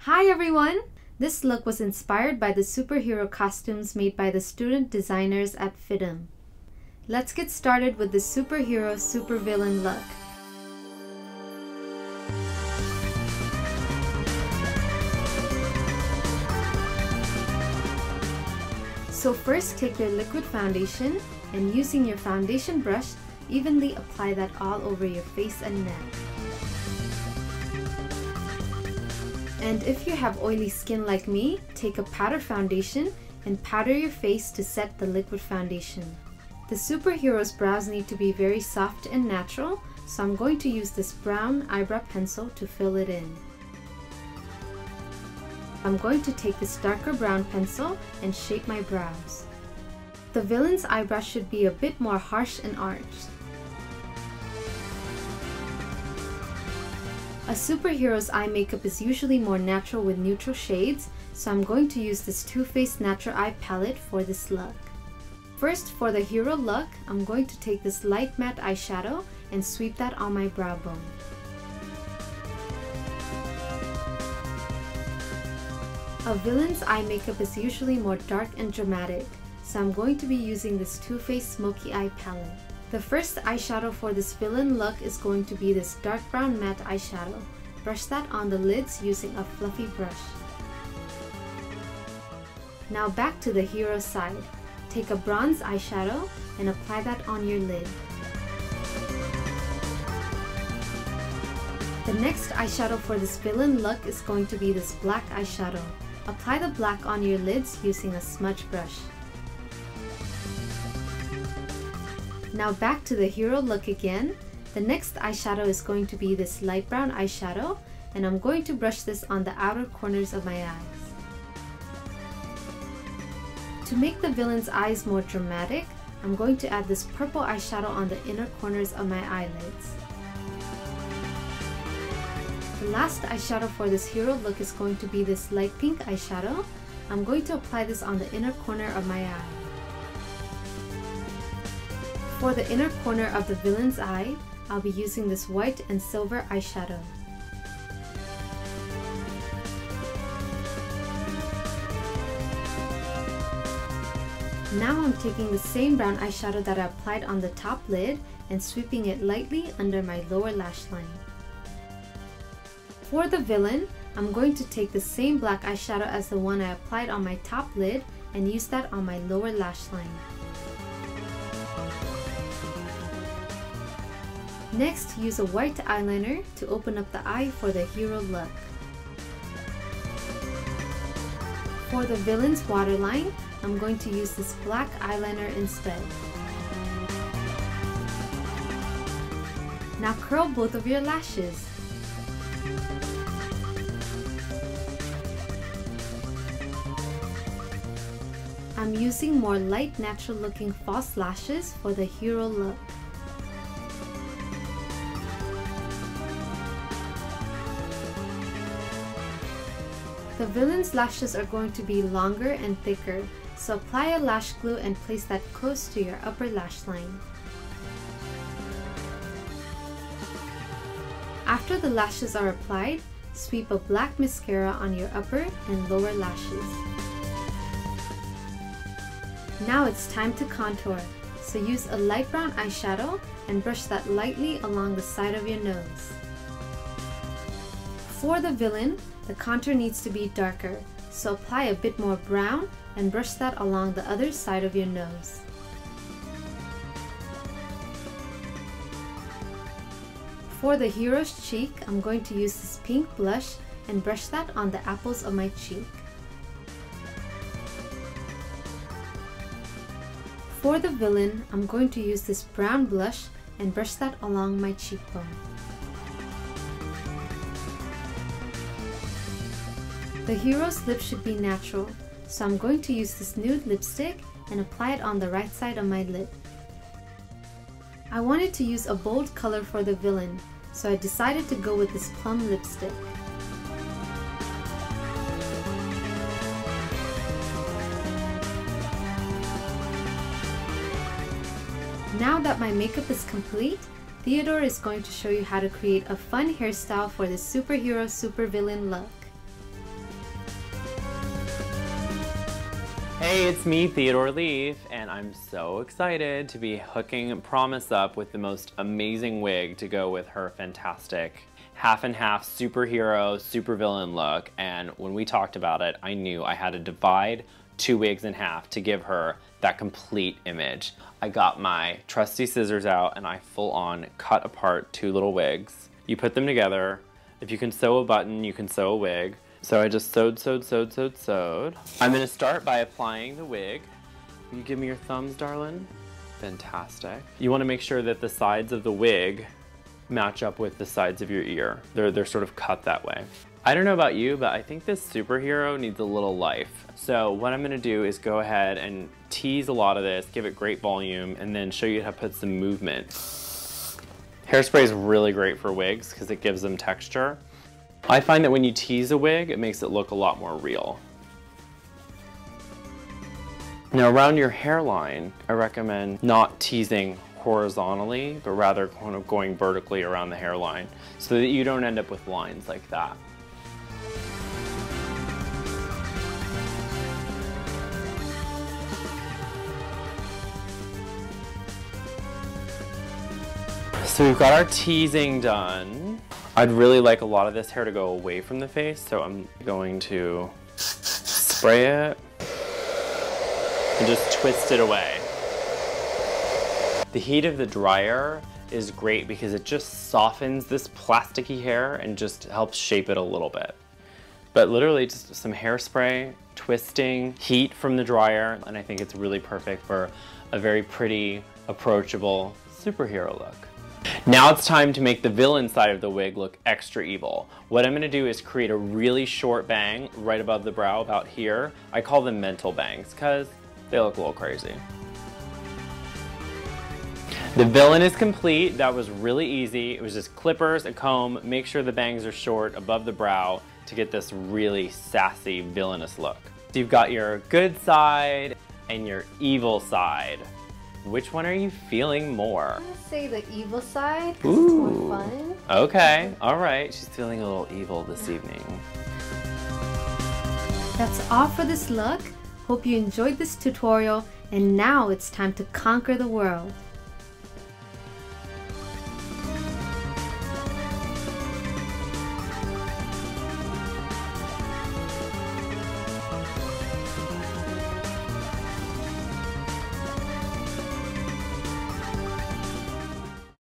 Hi everyone! This look was inspired by the superhero costumes made by the student designers at FAWN. Let's get started with the superhero supervillain look. So first take your liquid foundation and using your foundation brush, evenly apply that all over your face and neck. And if you have oily skin like me, take a powder foundation and powder your face to set the liquid foundation. The superhero's brows need to be very soft and natural, so I'm going to use this brown eyebrow pencil to fill it in. I'm going to take this darker brown pencil and shape my brows. The villain's eyebrow should be a bit more harsh and arched. A superhero's eye makeup is usually more natural with neutral shades, so I'm going to use this Too Faced Natural Eye Palette for this look. First, for the hero look, I'm going to take this light matte eyeshadow and sweep that on my brow bone. A villain's eye makeup is usually more dark and dramatic, so I'm going to be using this Too Faced Smoky Eye Palette. The first eyeshadow for this villain look is going to be this dark brown matte eyeshadow. Brush that on the lids using a fluffy brush. Now back to the hero side. Take a bronze eyeshadow and apply that on your lid. The next eyeshadow for this villain look is going to be this black eyeshadow. Apply the black on your lids using a smudge brush. Now back to the hero look again. The next eyeshadow is going to be this light brown eyeshadow, and I'm going to brush this on the outer corners of my eyes. To make the villain's eyes more dramatic, I'm going to add this purple eyeshadow on the inner corners of my eyelids. The last eyeshadow for this hero look is going to be this light pink eyeshadow. I'm going to apply this on the inner corner of my eye. For the inner corner of the villain's eye, I'll be using this white and silver eyeshadow. Now I'm taking the same brown eyeshadow that I applied on the top lid and sweeping it lightly under my lower lash line. For the villain, I'm going to take the same black eyeshadow as the one I applied on my top lid and use that on my lower lash line. Next, use a white eyeliner to open up the eye for the hero look. For the villain's waterline, I'm going to use this black eyeliner instead. Now curl both of your lashes. I'm using more light, natural looking false lashes for the hero look. The villain's lashes are going to be longer and thicker, so apply a lash glue and place that close to your upper lash line. After the lashes are applied, sweep a black mascara on your upper and lower lashes. Now it's time to contour, so use a light brown eyeshadow and brush that lightly along the side of your nose. For the villain, the contour needs to be darker, so apply a bit more brown and brush that along the other side of your nose. For the hero's cheek, I'm going to use this pink blush and brush that on the apples of my cheek. For the villain, I'm going to use this brown blush and brush that along my cheekbone. The hero's lip should be natural, so I'm going to use this nude lipstick and apply it on the right side of my lip. I wanted to use a bold color for the villain, so I decided to go with this plum lipstick. Now that my makeup is complete, Theodore is going to show you how to create a fun hairstyle for this superhero supervillain look. Hey, it's me, Theodore Leaf, and I'm so excited to be hooking Promise up with the most amazing wig to go with her fantastic half and half superhero, supervillain look. And when we talked about it, I knew I had to divide two wigs in half to give her that complete image. I got my trusty scissors out and I full on cut apart two little wigs. You put them together. If you can sew a button, you can sew a wig. So I just sewed. I'm gonna start by applying the wig. Will you give me your thumbs, darling? Fantastic. You wanna make sure that the sides of the wig match up with the sides of your ear. They're sort of cut that way. I don't know about you, but I think this superhero needs a little life. So what I'm gonna do is go ahead and tease a lot of this, give it great volume, and then show you how to put some movement. Hairspray is really great for wigs because it gives them texture. I find that when you tease a wig, it makes it look a lot more real. Now around your hairline, I recommend not teasing horizontally, but rather kind of going vertically around the hairline so that you don't end up with lines like that. So we've got our teasing done. I'd really like a lot of this hair to go away from the face, so I'm going to spray it and just twist it away. The heat of the dryer is great because it just softens this plasticky hair and just helps shape it a little bit. But literally just some hairspray, twisting, heat from the dryer, and I think it's really perfect for a very pretty, approachable superhero look. Now it's time to make the villain side of the wig look extra evil. What I'm gonna do is create a really short bang right above the brow, about here. I call them mental bangs because they look a little crazy. The villain is complete. That was really easy. It was just clippers, a comb, make sure the bangs are short above the brow to get this really sassy, villainous look. So you've got your good side and your evil side. Which one are you feeling more? I'm gonna say the evil side because it's more fun. Okay, all right. She's feeling a little evil this evening. That's all for this look. Hope you enjoyed this tutorial, and now it's time to conquer the world.